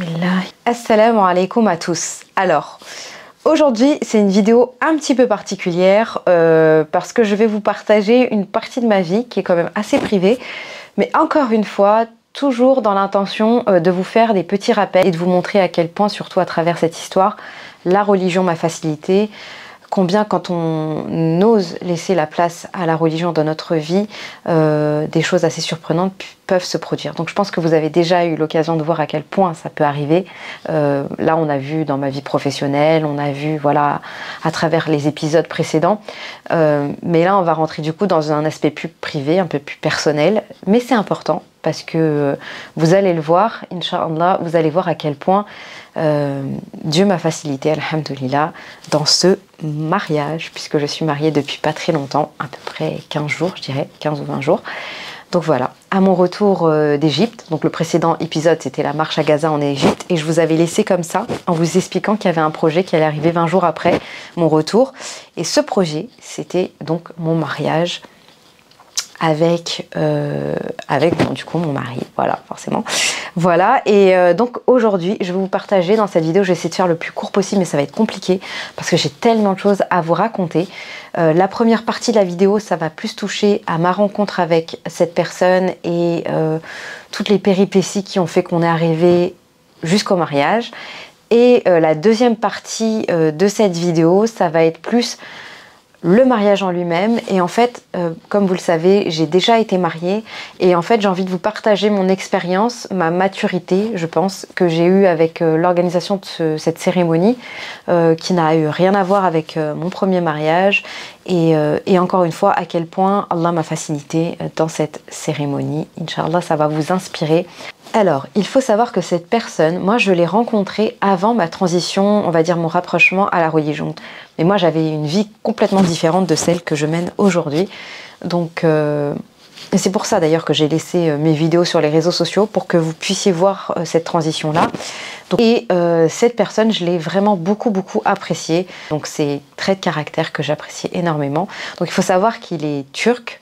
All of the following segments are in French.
Bismillah. Assalamu alaikum à tous. Alors, aujourd'hui, c'est une vidéo un petit peu particulière parce que je vais vous partager une partie de ma vie qui est quand même assez privée. Mais encore une fois, toujours dans l'intention de vous faire des petits rappels et de vous montrer à quel point, surtout à travers cette histoire, la religion m'a facilité. Combien quand on ose laisser la place à la religion dans notre vie, des choses assez surprenantes peuvent se produire. Donc je pense que vous avez déjà eu l'occasion de voir à quel point ça peut arriver. Là on a vu dans ma vie professionnelle, on a vu voilà à travers les épisodes précédents. Mais là on va rentrer du coup dans un aspect plus privé, un peu plus personnel. Mais c'est important parce que vous allez le voir, Inch'Allah, vous allez voir à quel point Dieu m'a facilité, alhamdoulilah, dans ce mariage, puisque je suis mariée depuis pas très longtemps, à peu près 15 jours, je dirais, 15 ou 20 jours. Donc voilà, à mon retour d'Égypte, donc le précédent épisode c'était la marche à Gaza en Égypte, et je vous avais laissé comme ça, en vous expliquant qu'il y avait un projet qui allait arriver 20 jours après mon retour, et ce projet c'était donc mon mariage avec bon, du coup mon mari, voilà forcément. Voilà, et donc aujourd'hui je vais vous partager dans cette vidéo, je vais essayer de faire le plus court possible mais ça va être compliqué parce que j'ai tellement de choses à vous raconter. La première partie de la vidéo ça va plus toucher à ma rencontre avec cette personne et toutes les péripéties qui ont fait qu'on est arrivé jusqu'au mariage. Et la deuxième partie de cette vidéo ça va être plus le mariage en lui-même. Et en fait, comme vous le savez, j'ai déjà été mariée et en fait j'ai envie de vous partager mon expérience, ma maturité, je pense, que j'ai eue avec l'organisation de cette cérémonie qui n'a eu rien à voir avec mon premier mariage et encore une fois à quel point Allah m'a facilité dans cette cérémonie. Inch'Allah, ça va vous inspirer. Alors, il faut savoir que cette personne, moi je l'ai rencontrée avant ma transition, on va dire mon rapprochement à la religion. Mais moi j'avais une vie complètement différente de celle que je mène aujourd'hui. Donc, c'est pour ça d'ailleurs que j'ai laissé mes vidéos sur les réseaux sociaux pour que vous puissiez voir cette transition-là. Et cette personne, je l'ai vraiment beaucoup appréciée. Donc c'est trait de caractère que j'apprécie énormément. Donc il faut savoir qu'il est turc.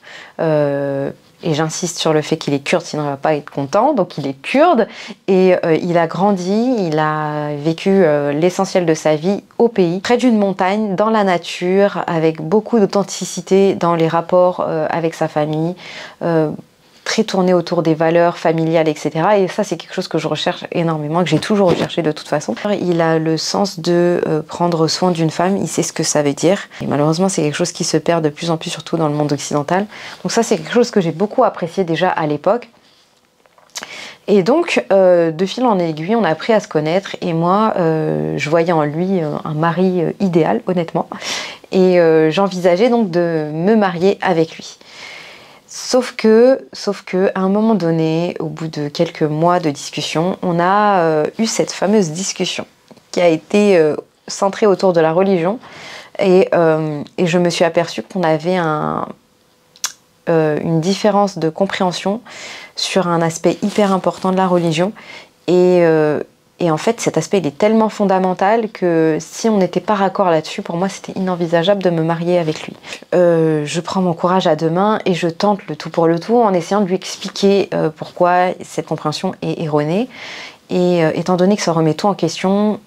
Et j'insiste sur le fait qu'il est kurde, sinon il ne va pas être content. Donc il est kurde et il a grandi, il a vécu l'essentiel de sa vie au pays, près d'une montagne, dans la nature, avec beaucoup d'authenticité dans les rapports avec sa famille, très tourné autour des valeurs familiales, etc. Et ça, c'est quelque chose que je recherche énormément, que j'ai toujours recherché de toute façon. Il a le sens de prendre soin d'une femme, il sait ce que ça veut dire. Et malheureusement, c'est quelque chose qui se perd de plus en plus, surtout dans le monde occidental. Donc ça, c'est quelque chose que j'ai beaucoup apprécié déjà à l'époque. Et donc, de fil en aiguille, on a appris à se connaître. Et moi, je voyais en lui un mari idéal, honnêtement. Et j'envisageais donc de me marier avec lui. Sauf que, à un moment donné, au bout de quelques mois de discussion, on a eu cette fameuse discussion qui a été centrée autour de la religion. Et je me suis aperçue qu'on avait une différence de compréhension sur un aspect hyper important de la religion. Et en fait, cet aspect il est tellement fondamental que si on n'était pas raccord là-dessus, pour moi, c'était inenvisageable de me marier avec lui. Je prends mon courage à deux mains et je tente le tout pour le tout en essayant de lui expliquer pourquoi cette compréhension est erronée. Et étant donné que ça remet tout en question,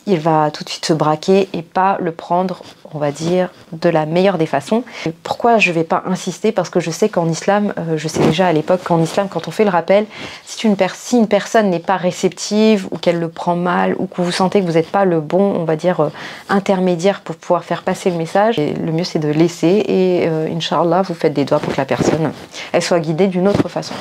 il va tout de suite se braquer et pas le prendre, on va dire, de la meilleure des façons. Et pourquoi je ne vais pas insister? Parce que je sais qu'en islam, je sais déjà à l'époque qu'en islam, quand on fait le rappel, si une personne n'est pas réceptive ou qu'elle le prend mal ou que vous sentez que vous n'êtes pas le bon, on va dire, intermédiaire pour pouvoir faire passer le message, le mieux c'est de laisser et Inch'Allah, vous faites des doigts pour que la personne elle soit guidée d'une autre façon.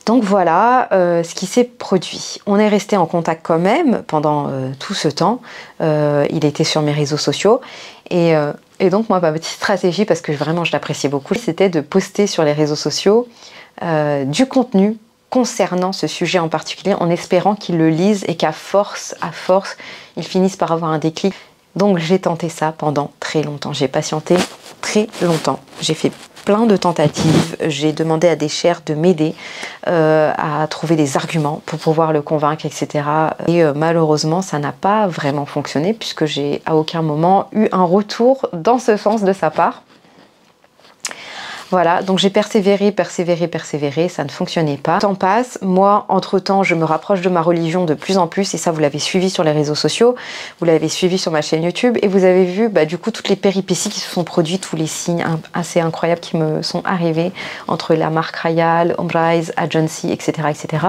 Donc voilà ce qui s'est produit. On est resté en contact quand même pendant tout ce temps. Il était sur mes réseaux sociaux. Et donc moi, ma petite stratégie, parce que vraiment je l'appréciais beaucoup, c'était de poster sur les réseaux sociaux du contenu concernant ce sujet en particulier, en espérant qu'il le lise et qu'à force, il finisse par avoir un déclic. Donc j'ai tenté ça pendant très longtemps. J'ai patienté très longtemps. J'ai fait plein de tentatives, j'ai demandé à des chers de m'aider à trouver des arguments pour pouvoir le convaincre, etc. Et malheureusement, ça n'a pas vraiment fonctionné puisque j'ai à aucun moment eu un retour dans ce sens de sa part. Voilà, donc j'ai persévéré, ça ne fonctionnait pas. Le temps passe, moi, entre-temps, je me rapproche de ma religion de plus en plus, et ça, vous l'avez suivi sur les réseaux sociaux, vous l'avez suivi sur ma chaîne YouTube, et vous avez vu, du coup, toutes les péripéties qui se sont produites, tous les signes assez incroyables qui me sont arrivés entre la marque Rayal, Omrise, Agency, etc., etc.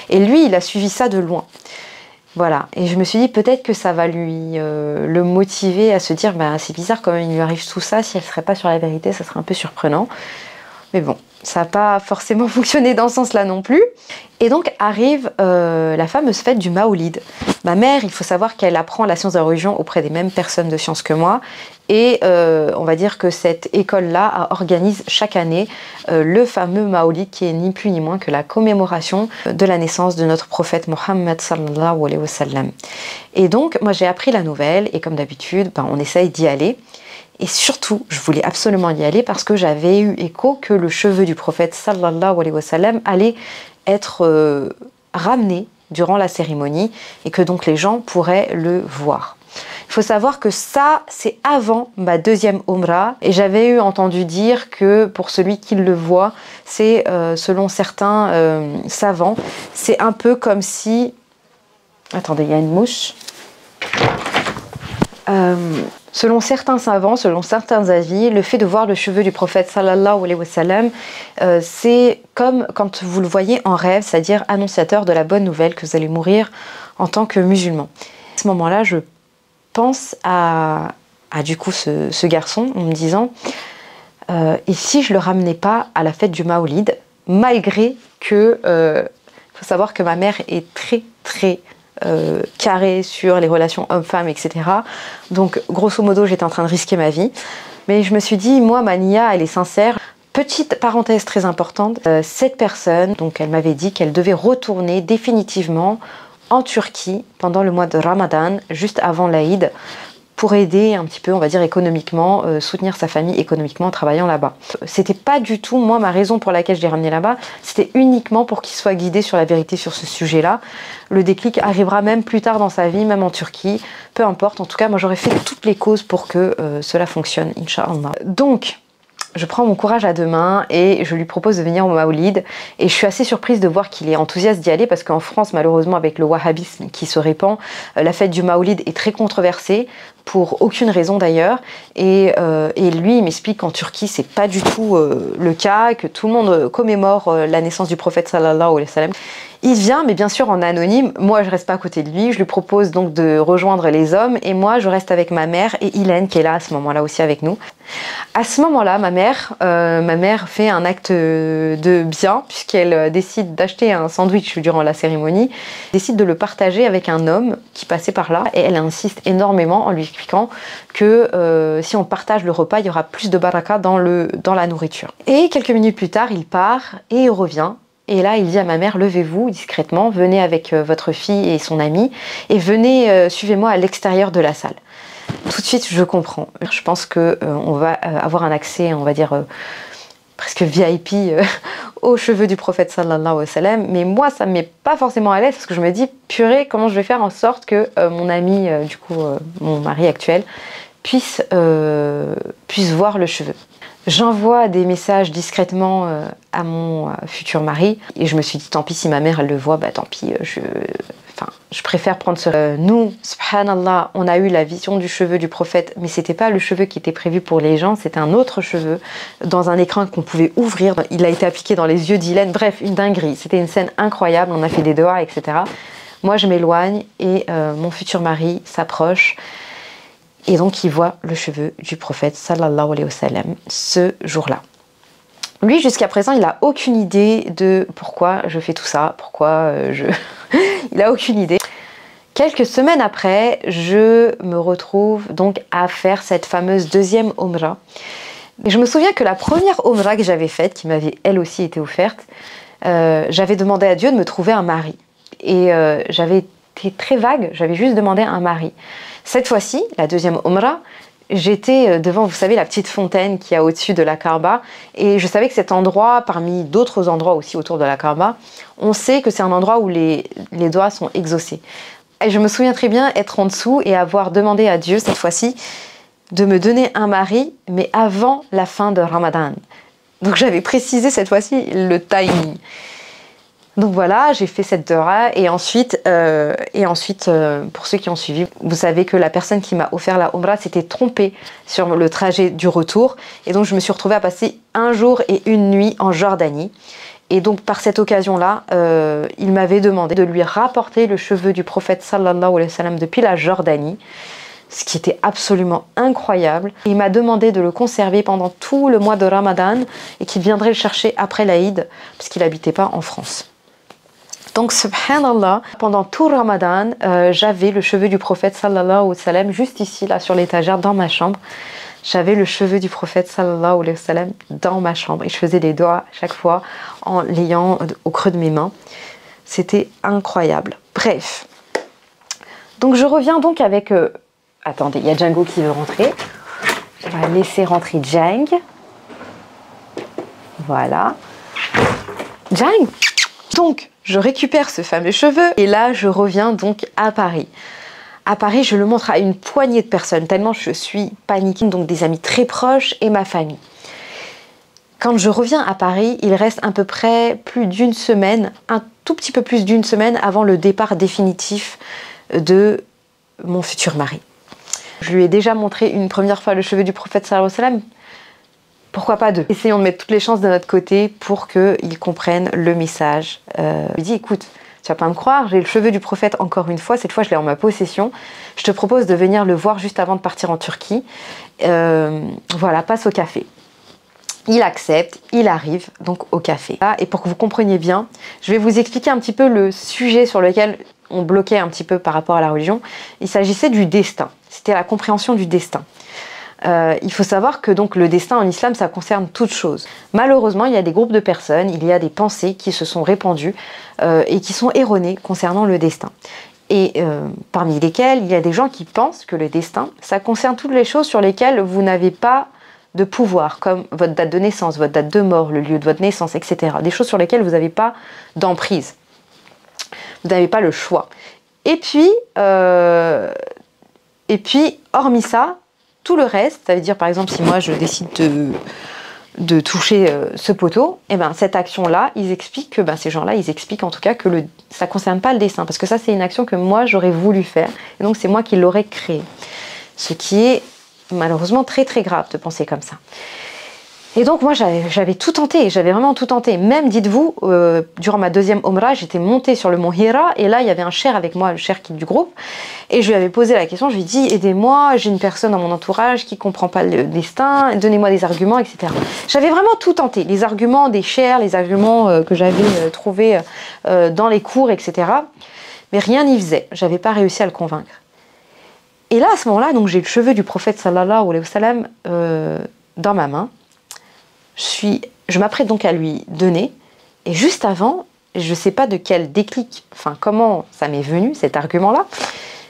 Et lui, il a suivi ça de loin. Voilà, et je me suis dit peut-être que ça va lui le motiver à se dire c'est bizarre quand même il lui arrive tout ça, si elle serait pas sur la vérité, ça serait un peu surprenant. Mais bon, ça n'a pas forcément fonctionné dans ce sens-là non plus. Et donc arrive la fameuse fête du Maoulid. Ma mère, il faut savoir qu'elle apprend la science de la religion auprès des mêmes personnes de sciences que moi. Et on va dire que cette école-là organise chaque année le fameux Maoulid, qui est ni plus ni moins que la commémoration de la naissance de notre prophète Mohammed sallallahu alayhi wa sallam. Et donc, moi j'ai appris la nouvelle, et comme d'habitude, on essaye d'y aller. Et surtout, je voulais absolument y aller parce que j'avais eu écho que le cheveu du prophète sallallahu alayhi wa sallam allait être ramené durant la cérémonie et que donc les gens pourraient le voir. Il faut savoir que ça, c'est avant ma deuxième Umrah, et j'avais eu entendu dire que pour celui qui le voit, c'est selon certains savants, c'est un peu comme si... Attendez, il y a une mouche. Selon certains savants, selon certains avis, le fait de voir le cheveu du prophète sallallahu alayhi wa sallam, c'est comme quand vous le voyez en rêve, c'est-à-dire annonciateur de la bonne nouvelle que vous allez mourir en tant que musulman. À ce moment-là, je pense à du coup ce garçon en me disant et si je le ramenais pas à la fête du Maoulid, malgré que faut savoir que ma mère est très carré sur les relations hommes-femmes, etc. Donc, grosso modo, j'étais en train de risquer ma vie. Mais je me suis dit, moi, ma niya, elle est sincère. Petite parenthèse très importante, cette personne, donc elle m'avait dit qu'elle devait retourner définitivement en Turquie pendant le mois de Ramadan, juste avant l'Aïd, pour aider un petit peu, on va dire, économiquement, soutenir sa famille économiquement en travaillant là-bas. C'était pas du tout, moi, ma raison pour laquelle je l'ai ramené là-bas, c'était uniquement pour qu'il soit guidé sur la vérité sur ce sujet-là. Le déclic arrivera même plus tard dans sa vie, même en Turquie, peu importe. En tout cas, moi, j'aurais fait toutes les causes pour que cela fonctionne, Inch'Allah. Donc, je prends mon courage à deux mains et je lui propose de venir au Maoulid. Et je suis assez surprise de voir qu'il est enthousiaste d'y aller parce qu'en France, malheureusement, avec le wahhabisme qui se répand, la fête du Maoulid est très controversée, pour aucune raison d'ailleurs. Et lui, il m'explique qu'en Turquie, c'est pas du tout le cas, que tout le monde commémore la naissance du prophète sallallahu alayhi wa sallam. Il vient, mais bien sûr en anonyme. Moi, je reste pas à côté de lui. Je lui propose donc de rejoindre les hommes. Et moi, je reste avec ma mère et Hélène, qui est là à ce moment-là aussi avec nous. À ce moment-là, ma mère fait un acte de bien, puisqu'elle décide d'acheter un sandwich durant la cérémonie, décide de le partager avec un homme qui passait par là. Et elle insiste énormément en lui expliquant que si on partage le repas, il y aura plus de baraka dans la nourriture. Et quelques minutes plus tard, il part et il revient. Et là, il dit à ma mère, levez-vous discrètement, venez avec votre fille et son ami, et venez, suivez-moi à l'extérieur de la salle. Tout de suite, je comprends. Je pense qu'on va avoir un accès, on va dire, presque VIP aux cheveux du prophète sallallahu alayhi wa sallam. Mais moi, ça ne me met pas forcément à l'aise, parce que je me dis, purée, comment je vais faire en sorte que mon ami, du coup, mon mari actuel, puisse voir le cheveu. J'envoie des messages discrètement à mon futur mari et je me suis dit tant pis si ma mère elle le voit, tant pis, je préfère prendre ce... Nous, subhanallah, on a eu la vision du cheveu du prophète, mais c'était pas le cheveu qui était prévu pour les gens, c'était un autre cheveu dans un écran qu'on pouvait ouvrir. Il a été appliqué dans les yeux d'Hélène, bref, une dinguerie. C'était une scène incroyable, on a fait des doigts, etc. Moi, je m'éloigne et mon futur mari s'approche. Et donc, il voit le cheveu du prophète sallallahu alayhi wa sallam ce jour-là. Lui, jusqu'à présent, il n'a aucune idée de pourquoi je fais tout ça, il n'a aucune idée. Quelques semaines après, je me retrouve donc à faire cette fameuse deuxième Umrah. Et je me souviens que la première Umrah que j'avais faite, qui m'avait elle aussi été offerte, j'avais demandé à Dieu de me trouver un mari. Et j'avais été très vague, j'avais juste demandé un mari. Cette fois-ci, la deuxième Umrah, j'étais devant, vous savez, la petite fontaine qu'il y a au-dessus de la Kaaba. Et je savais que cet endroit, parmi d'autres endroits aussi autour de la Kaaba, on sait que c'est un endroit où les doigts sont exaucés. Et je me souviens très bien être en dessous et avoir demandé à Dieu, cette fois-ci, de me donner un mari, mais avant la fin de Ramadan. Donc j'avais précisé cette fois-ci le timing. Donc voilà, j'ai fait cette dora et ensuite, pour ceux qui ont suivi, vous savez que la personne qui m'a offert la Umrah s'était trompée sur le trajet du retour. Et donc je me suis retrouvée à passer un jour et une nuit en Jordanie. Et donc par cette occasion-là, il m'avait demandé de lui rapporter le cheveu du prophète sallallahu alayhi wa sallam depuis la Jordanie. Ce qui était absolument incroyable. Il m'a demandé de le conserver pendant tout le mois de Ramadan et qu'il viendrait le chercher après l'Aïd, parce qu'il n'habitait pas en France. Donc, subhanallah, pendant tout Ramadan, j'avais le cheveu du prophète sallallahu alayhi wa sallam juste ici, là, sur l'étagère, dans ma chambre. J'avais le cheveu du prophète sallallahu alayhi wa sallam dans ma chambre et je faisais des doigts chaque fois en l'ayant au creux de mes mains. C'était incroyable. Bref. Donc, je reviens donc avec... Attendez, il y a Django qui veut rentrer. On va laisser rentrer Jang. Voilà. Jang. Donc, je récupère ce fameux cheveu et là, je reviens donc à Paris. À Paris, je le montre à une poignée de personnes, tellement je suis paniquée, donc des amis très proches et ma famille. Quand je reviens à Paris, il reste à peu près plus d'une semaine, un tout petit peu plus d'une semaine avant le départ définitif de mon futur mari. Je lui ai déjà montré une première fois le cheveu du prophète sallallahu alayhi wa sallam. Pourquoi pas deux? Essayons de mettre toutes les chances de notre côté pour qu'il comprenne le message. Je lui dis, écoute, tu vas pas me croire, j'ai le cheveu du prophète encore une fois. Cette fois, je l'ai en ma possession. Je te propose de venir le voir juste avant de partir en Turquie. Voilà, passe au café. Il accepte, il arrive donc au café. Et pour que vous compreniez bien, je vais vous expliquer un petit peu le sujet sur lequel on bloquait un petit peu par rapport à la religion. Il s'agissait du destin. C'était la compréhension du destin. Il faut savoir que donc le destin en islam, ça concerne toute chose. Malheureusement, il y a des groupes de personnes, il y a des pensées qui se sont répandues et qui sont erronées concernant le destin. Et parmi lesquelles, il y a des gens qui pensent que le destin, ça concerne toutes les choses sur lesquelles vous n'avez pas de pouvoir, comme votre date de naissance, votre date de mort, le lieu de votre naissance, etc. Des choses sur lesquelles vous n'avez pas d'emprise. Vous n'avez pas le choix. Et puis, hormis ça, tout le reste, ça veut dire par exemple si moi je décide de toucher ce poteau, et ben cette action-là, ils expliquent que ces gens-là, ils expliquent en tout cas que ça ne concerne pas le destin, parce que ça c'est une action que moi j'aurais voulu faire, et donc c'est moi qui l'aurais créée. Ce qui est malheureusement très très grave de penser comme ça. Et donc moi j'avais tout tenté, j'avais vraiment tout tenté. Même dites-vous, durant ma deuxième Umrah, j'étais montée sur le mont Hira et là il y avait un cher avec moi, le cher qui est du groupe, et je lui avais posé la question, je lui ai dit aidez-moi, j'ai une personne dans mon entourage qui comprend pas le destin, donnez-moi des arguments, etc. J'avais vraiment tout tenté, les arguments des chers, les arguments que j'avais trouvés dans les cours, etc. Mais rien n'y faisait, j'avais pas réussi à le convaincre. Et là à ce moment-là, donc j'ai le cheveu du prophète sallallahu alayhi wa sallam dans ma main. Je m'apprête donc à lui donner, et juste avant, je ne sais pas de quel déclic, enfin comment ça m'est venu cet argument-là,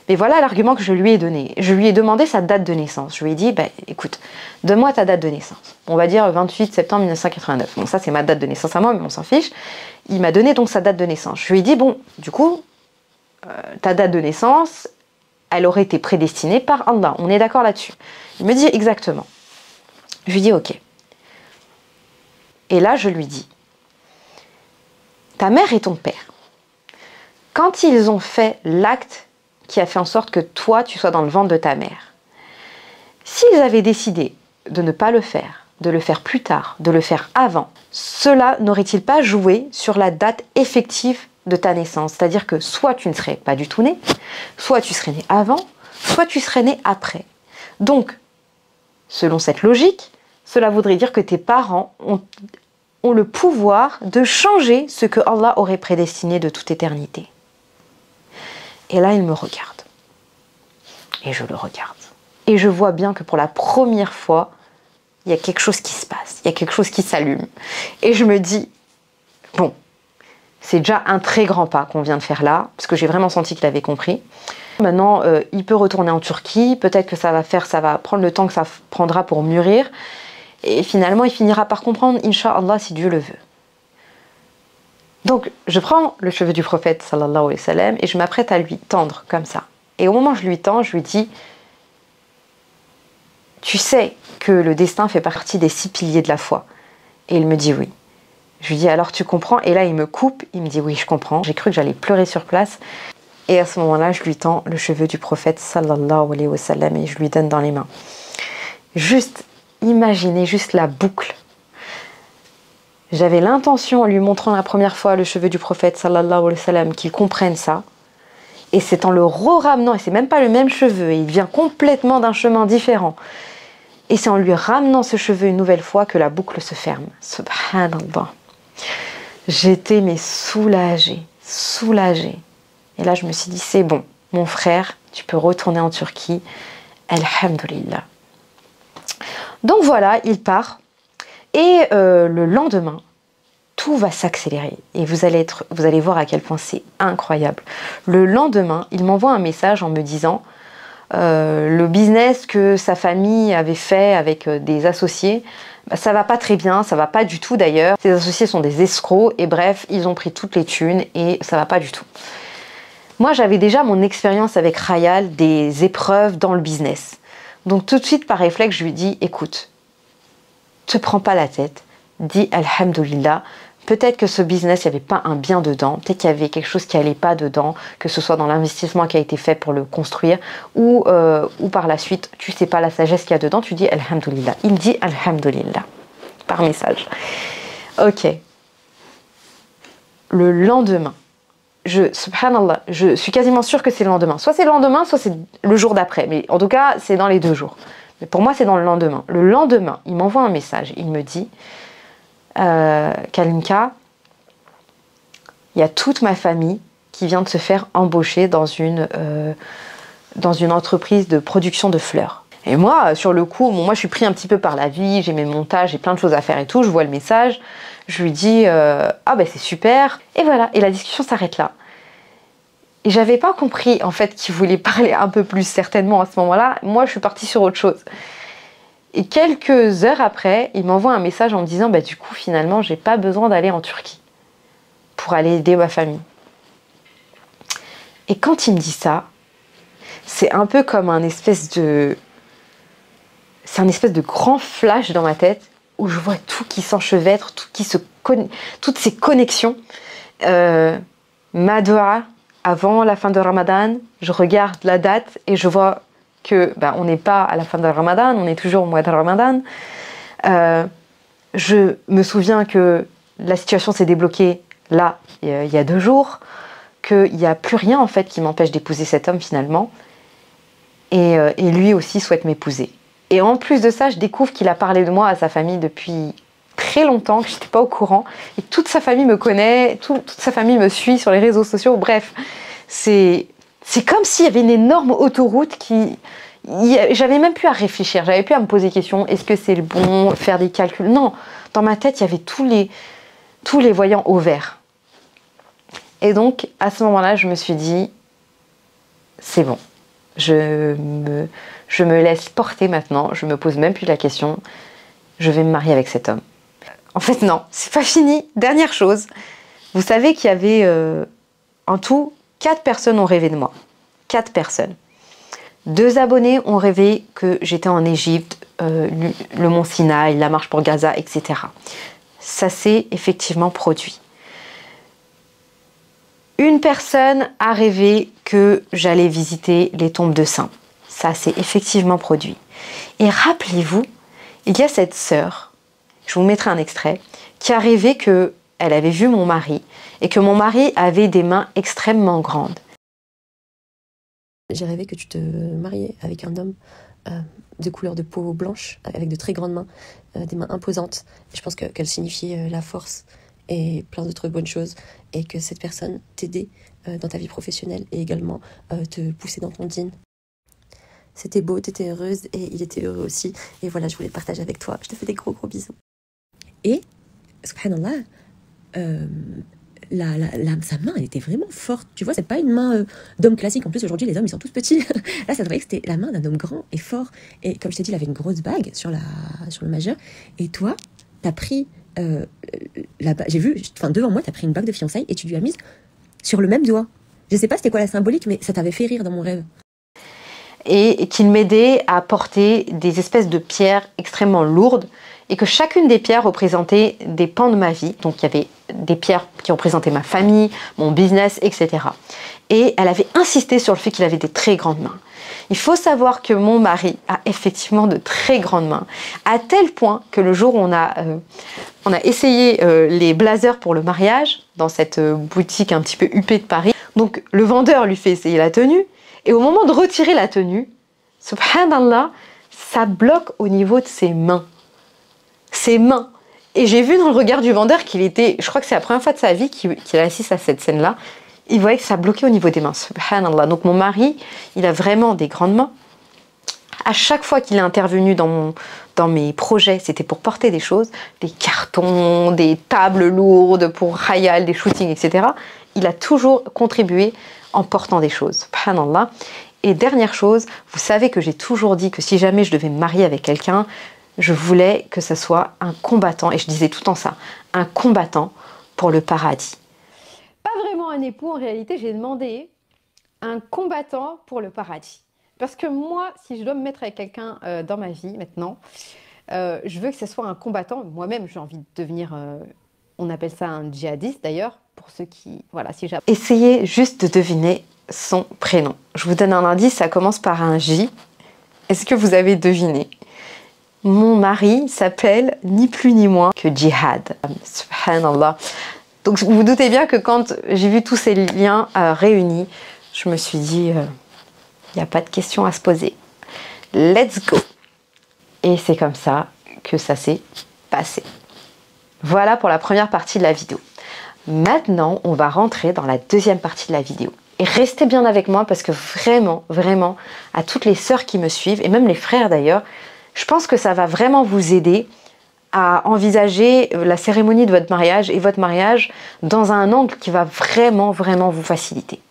mais voilà l'argument que je lui ai donné. Je lui ai demandé sa date de naissance. Je lui ai dit, écoute, donne-moi ta date de naissance. On va dire 28 septembre 1989. Bon, ça c'est ma date de naissance à moi, mais on s'en fiche. Il m'a donné donc sa date de naissance. Je lui ai dit, bon, du coup, ta date de naissance, elle aurait été prédestinée par Allah. On est d'accord là-dessus. Il me dit exactement. Je lui dis, ok. Et là, je lui dis, ta mère et ton père, quand ils ont fait l'acte qui a fait en sorte que toi, tu sois dans le ventre de ta mère, s'ils avaient décidé de ne pas le faire, de le faire plus tard, de le faire avant, cela n'aurait-il pas joué sur la date effective de ta naissance? C'est-à-dire que soit tu ne serais pas du tout né, soit tu serais né avant, soit tu serais né après. Donc, selon cette logique, cela voudrait dire que tes parents ont le pouvoir de changer ce que Allah aurait prédestiné de toute éternité. Et là, il me regarde. Et je le regarde. Et je vois bien que pour la première fois, il y a quelque chose qui se passe. Il y a quelque chose qui s'allume. Et je me dis, bon, c'est déjà un très grand pas qu'on vient de faire là, parce que j'ai vraiment senti qu'il avait compris. Maintenant, il peut retourner en Turquie. Peut-être que ça va prendre le temps que ça prendra pour mûrir. Et finalement, il finira par comprendre, Inch'Allah, si Dieu le veut. Donc, je prends le cheveu du prophète, sallallahu alayhi wa sallam, et je m'apprête à lui tendre comme ça. Et au moment où je lui tends, je lui dis, tu sais que le destin fait partie des 6 piliers de la foi. Et il me dit oui. Je lui dis alors tu comprends? Et là il me coupe, il me dit oui je comprends. J'ai cru que j'allais pleurer sur place. Et à ce moment-là je lui tends le cheveu du prophète sallallahu alayhi wa sallam et je lui donne dans les mains. Juste imaginez juste la boucle. J'avais l'intention en lui montrant la première fois le cheveu du prophète sallallahu alayhi wa sallam qu'il comprenne ça. Et c'est en le ramenant, et c'est même pas le même cheveu, et il vient complètement d'un chemin différent. Et c'est en lui ramenant ce cheveu une nouvelle fois que la boucle se ferme. Subhanallah. J'étais mais soulagée, soulagée. Et là je me suis dit c'est bon, mon frère, tu peux retourner en Turquie. Alhamdulillah. Donc voilà, il part. Et le lendemain, tout va s'accélérer. Et vous allez voir à quel point c'est incroyable. Le lendemain, il m'envoie un message en me disant le business que sa famille avait fait avec des associés, bah, ça va pas très bien, ça va pas du tout d'ailleurs. Ces associés sont des escrocs et bref, ils ont pris toutes les thunes et ça va pas du tout. Moi, j'avais déjà mon expérience avec Khayal des épreuves dans le business. Donc tout de suite, par réflexe, je lui dis, écoute, te prends pas la tête, dis Alhamdulillah. Peut-être que ce business, il n'y avait pas un bien dedans, peut-être qu'il y avait quelque chose qui n'allait pas dedans, que ce soit dans l'investissement qui a été fait pour le construire, ou par la suite, tu ne sais pas la sagesse qu'il y a dedans, tu dis Alhamdulillah. Il dit Alhamdulillah, par message. Ok. Le lendemain, subhanallah, je suis quasiment sûre que c'est le lendemain. Soit c'est le lendemain, soit c'est le jour d'après, mais en tout cas, c'est dans les 2 jours. Mais pour moi, c'est dans le lendemain. Le lendemain, il m'envoie un message, il me dit... Kalinka, il y a toute ma famille qui vient de se faire embaucher dans une entreprise de production de fleurs. Et moi, sur le coup, moi je suis pris un petit peu par la vie, j'ai mes montages, j'ai plein de choses à faire et tout, je vois le message, je lui dis ah ben c'est super, et voilà, et la discussion s'arrête là. Et j'avais pas compris en fait qu'il voulait parler un peu plus certainement à ce moment-là, moi je suis partie sur autre chose. Et quelques heures après, il m'envoie un message en me disant bah, du coup, finalement, j'ai pas besoin d'aller en Turquie pour aller aider ma famille. Et quand il me dit ça, c'est un peu comme un espèce de grand flash dans ma tête où je vois tout qui s'enchevêtre, toutes ces connexions. Ma doua, avant la fin de Ramadan, je regarde la date et je vois que on n'est pas à la fin de Ramadan, on est toujours au mois de Ramadan. Je me souviens que la situation s'est débloquée là, il y a 2 jours, qu'il n'y a plus rien en fait qui m'empêche d'épouser cet homme finalement. Et lui aussi souhaite m'épouser. Et en plus de ça, je découvre qu'il a parlé de moi à sa famille depuis très longtemps, que je n'étais pas au courant. Et toute sa famille me connaît, toute sa famille me suit sur les réseaux sociaux. Bref, c'est comme s'il y avait une énorme autoroute qui... J'avais même plus à réfléchir, j'avais plus à me poser des questions. Est-ce que c'est le bon, faire des calculs? Non, dans ma tête, il y avait tous les voyants au vert. Et donc, à ce moment-là, je me suis dit, c'est bon. Je me laisse porter maintenant, je me pose même plus la question. Je vais me marier avec cet homme. En fait, non, c'est pas fini. Dernière chose, vous savez qu'il y avait en tout 4 personnes ont rêvé de moi. 4 personnes. 2 abonnés ont rêvé que j'étais en Égypte, le mont Sinaï, la marche pour Gaza, etc. Ça s'est effectivement produit. Une personne a rêvé que j'allais visiter les tombes de saints. Ça s'est effectivement produit. Et rappelez-vous, il y a cette sœur, je vous mettrai un extrait, qui a rêvé qu'elle avait vu mon mari et que mon mari avait des mains extrêmement grandes. J'ai rêvé que tu te mariais avec un homme de couleur de peau blanche, avec de très grandes mains, des mains imposantes. Et je pense qu'elle signifiait la force et plein d'autres bonnes choses, et que cette personne t'aidait dans ta vie professionnelle et également te poussait dans ton dîn. C'était beau, t'étais heureuse et il était heureux aussi. Et voilà, je voulais le partager avec toi. Je te fais des gros bisous. Et, subhanallah, sa main, elle était vraiment forte. Tu vois, c'est pas une main d'homme classique. En plus, aujourd'hui, les hommes, ils sont tous petits. Là, ça devrait que c'était la main d'un homme grand et fort. Et comme je t'ai dit, il avait une grosse bague sur le majeur. Et toi, t'as pris j'ai vu, devant moi, t'as pris une bague de fiançailles et tu lui as mise sur le même doigt. Je sais pas c'était quoi la symbolique, mais ça t'avait fait rire dans mon rêve. Et qu'il m'aidait à porter des espèces de pierres extrêmement lourdes et que chacune des pierres représentait des pans de ma vie. Donc il y avait des pierres qui représentaient ma famille, mon business, etc. Et elle avait insisté sur le fait qu'il avait des très grandes mains. Il faut savoir que mon mari a effectivement de très grandes mains, à tel point que le jour où on a essayé les blazers pour le mariage, dans cette boutique un petit peu huppée de Paris, donc le vendeur lui fait essayer la tenue, et au moment de retirer la tenue, subhanallah, ça bloque au niveau de ses mains. Ses mains. Et j'ai vu dans le regard du vendeur qu'il était, je crois que c'est la première fois de sa vie qu'il assiste à cette scène-là, il voyait que ça bloquait au niveau des mains, subhanallah. Donc mon mari, il a vraiment des grandes mains. À chaque fois qu'il est intervenu dans mes projets, c'était pour porter des choses, des cartons, des tables lourdes pour Khayal, des shootings, etc. Il a toujours contribué en portant des choses, subhanallah. Et dernière chose, vous savez que j'ai toujours dit que si jamais je devais me marier avec quelqu'un, je voulais que ce soit un combattant, et je disais tout le temps ça, un combattant pour le paradis. Pas vraiment un époux, en réalité, j'ai demandé un combattant pour le paradis. Parce que moi, si je dois me mettre avec quelqu'un dans ma vie maintenant, je veux que ce soit un combattant. Moi-même, j'ai envie de devenir, on appelle ça un djihadiste d'ailleurs, pour ceux qui, voilà, si j'ai... Essayez juste de deviner son prénom. Je vous donne un indice, ça commence par un J. Est-ce que vous avez deviné? Mon mari s'appelle ni plus ni moins que Djihad. Subhanallah. Donc vous vous doutez bien que quand j'ai vu tous ces liens réunis, je me suis dit, il n'y a pas de question à se poser. Let's go. Et c'est comme ça que ça s'est passé. Voilà pour la première partie de la vidéo. Maintenant, on va rentrer dans la deuxième partie de la vidéo. Et restez bien avec moi parce que vraiment, vraiment, à toutes les sœurs qui me suivent, et même les frères d'ailleurs, je pense que ça va vraiment vous aider à envisager la cérémonie de votre mariage et votre mariage dans un angle qui va vraiment, vraiment vous faciliter.